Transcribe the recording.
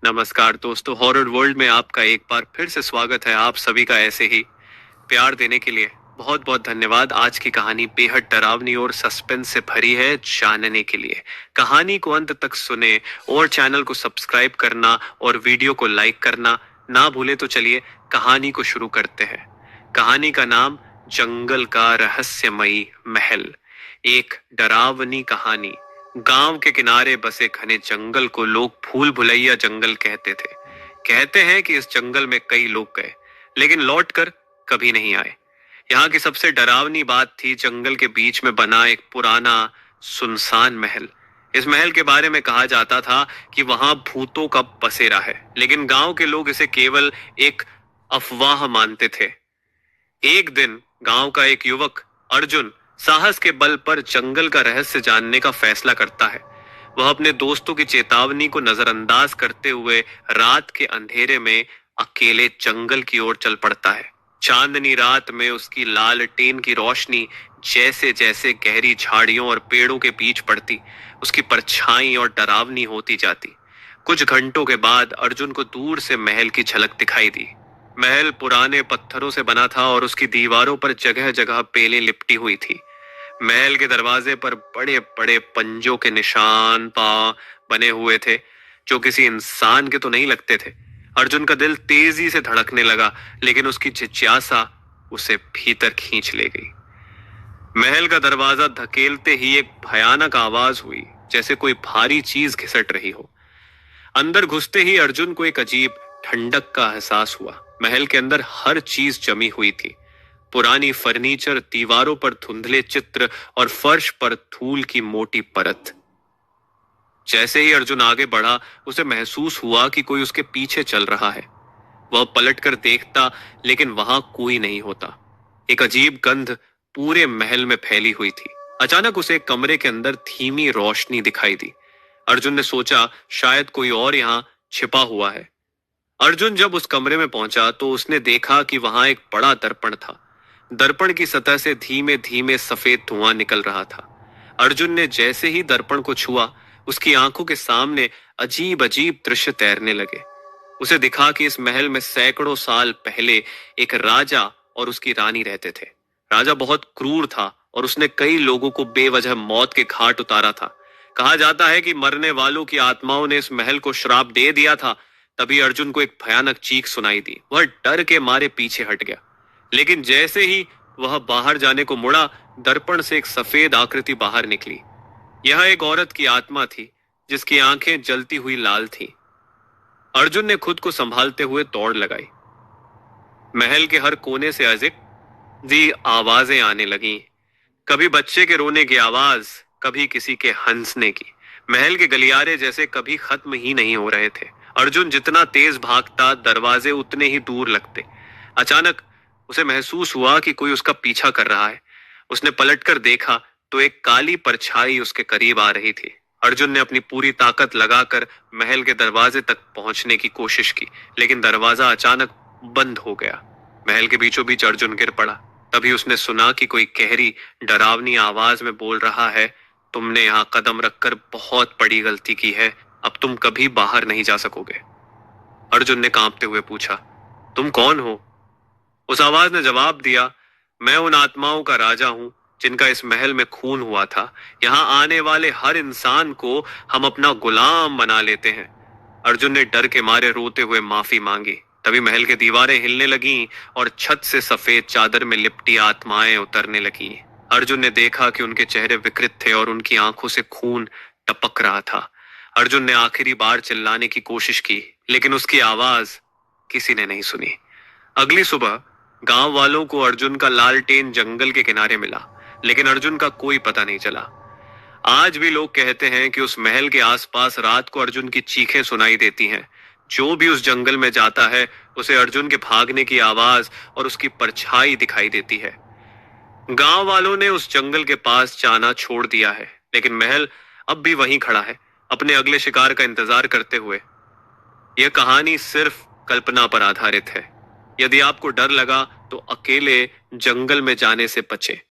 नमस्कार दोस्तों, horror world में आपका एक बार फिर से स्वागत है। आप सभी का ऐसे ही प्यार देने के लिए बहुत बहुत धन्यवाद। आज की कहानी बेहद डरावनी और सस्पेंस से भरी है। जानने के लिए कहानी को अंत तक सुने और चैनल को सब्सक्राइब करना और वीडियो को लाइक करना ना भूले। तो चलिए कहानी को शुरू करते हैं। कहानी का नाम जंगल का रहस्यमयी महल। एक डरावनी कहानी। गांव के किनारे बसे घने जंगल को लोग भूल भुलैया जंगल कहते थे। कहते हैं कि इस जंगल में कई लोग गए लेकिन लौटकर कभी नहीं आए। यहाँ की सबसे डरावनी बात थी जंगल के बीच में बना एक पुराना सुनसान महल। इस महल के बारे में कहा जाता था कि वहां भूतों का बसेरा है, लेकिन गांव के लोग इसे केवल एक अफवाह मानते थे। एक दिन गांव का एक युवक अर्जुन साहस के बल पर जंगल का रहस्य जानने का फैसला करता है। वह अपने दोस्तों की चेतावनी को नजरअंदाज करते हुए रात के अंधेरे में अकेले जंगल की ओर चल पड़ता है। चांदनी रात में उसकी लालटेन की रोशनी जैसे जैसे गहरी झाड़ियों और पेड़ों के बीच पड़ती, उसकी परछाई और डरावनी होती जाती। कुछ घंटों के बाद अर्जुन को दूर से महल की झलक दिखाई दी। महल पुराने पत्थरों से बना था और उसकी दीवारों पर जगह जगह पेलें लिपटी हुई थी। महल के दरवाजे पर बड़े बड़े पंजों के निशान बने हुए थे, जो किसी इंसान के तो नहीं लगते थे। अर्जुन का दिल तेजी से धड़कने लगा, लेकिन उसकी जिज्ञासा उसे भीतर खींच ले गई। महल का दरवाजा धकेलते ही एक भयानक आवाज हुई, जैसे कोई भारी चीज घिसट रही हो। अंदर घुसते ही अर्जुन को एक अजीब ठंडक का एहसास हुआ। महल के अंदर हर चीज जमी हुई थी। पुरानी फर्नीचर, दीवारों पर धुंधले चित्र और फर्श पर धूल की मोटी परत। जैसे ही अर्जुन आगे बढ़ा, उसे महसूस हुआ कि कोई उसके पीछे चल रहा है। वह पलटकर देखता, लेकिन वहां कोई नहीं होता। एक अजीब गंध पूरे महल में फैली हुई थी। अचानक उसे एक कमरे के अंदर धीमी रोशनी दिखाई दी। अर्जुन ने सोचा शायद कोई और यहाँ छिपा हुआ है। अर्जुन जब उस कमरे में पहुंचा तो उसने देखा कि वहां एक बड़ा दर्पण था। दर्पण की सतह से धीमे धीमे सफेद धुआं निकल रहा था। अर्जुन ने जैसे ही दर्पण को छुआ, उसकी आंखों के सामने अजीब अजीब दृश्य तैरने लगे। उसे दिखा कि इस महल में सैकड़ों साल पहले एक राजा और उसकी रानी रहते थे। राजा बहुत क्रूर था और उसने कई लोगों को बेवजह मौत के घाट उतारा था। कहा जाता है कि मरने वालों की आत्माओं ने इस महल को श्राप दे दिया था। तभी अर्जुन को एक भयानक चीख सुनाई दी। वह डर के मारे पीछे हट गया, लेकिन जैसे ही वह बाहर जाने को मुड़ा, दर्पण से एक सफेद आकृति बाहर निकली। यह एक औरत की आत्मा थी, जिसकी आंखें जलती हुई लाल थीं। अर्जुन ने खुद को संभालते हुए दौड़ लगाई। महल के हर कोने से अजीब आवाजें आने लगीं। कभी बच्चे के रोने की आवाज, कभी किसी के हंसने की। महल के गलियारे जैसे कभी खत्म ही नहीं हो रहे थे। अर्जुन जितना तेज भागता, दरवाजे उतने ही दूर लगते। अचानक उसे महसूस हुआ कि कोई उसका पीछा कर रहा है। उसने पलटकर देखा तो एक काली परछाई उसके करीब आ रही थी। अर्जुन ने अपनी पूरी ताकत लगाकर महल के दरवाजे तक पहुंचने की कोशिश की, लेकिन दरवाजा अचानक बंद हो गया। महल के बीचों बीच अर्जुन गिर पड़ा। तभी उसने सुना कि कोई गहरी डरावनी आवाज में बोल रहा है, तुमने यहाँ कदम रखकर बहुत बड़ी गलती की है। अब तुम कभी बाहर नहीं जा सकोगे। अर्जुन ने कांपते हुए पूछा, तुम कौन हो? उस आवाज ने जवाब दिया, मैं उन आत्माओं का राजा हूं जिनका इस महल में खून हुआ था। यहाँ आने वाले हर इंसान को हम अपना गुलाम बना लेते हैं। अर्जुन ने डर के मारे रोते हुए माफी मांगी। तभी महल की दीवारें हिलने लगीं और छत से सफेद चादर में लिपटी आत्माएं उतरने लगीं। अर्जुन ने देखा कि उनके चेहरे विकृत थे और उनकी आंखों से खून टपक रहा था। अर्जुन ने आखिरी बार चिल्लाने की कोशिश की, लेकिन उसकी आवाज किसी ने नहीं सुनी। अगली सुबह गांव वालों को अर्जुन का लालटेन जंगल के किनारे मिला, लेकिन अर्जुन का कोई पता नहीं चला। आज भी लोग कहते हैं कि उस महल के आसपास रात को अर्जुन की चीखें सुनाई देती हैं। जो भी उस जंगल में जाता है, उसे अर्जुन के भागने की आवाज और उसकी परछाई दिखाई देती है। गांव वालों ने उस जंगल के पास जाना छोड़ दिया है, लेकिन महल अब भी वहीं खड़ा है, अपने अगले शिकार का इंतजार करते हुए। यह कहानी सिर्फ कल्पना पर आधारित है। यदि आपको डर लगा तो अकेले जंगल में जाने से बचें।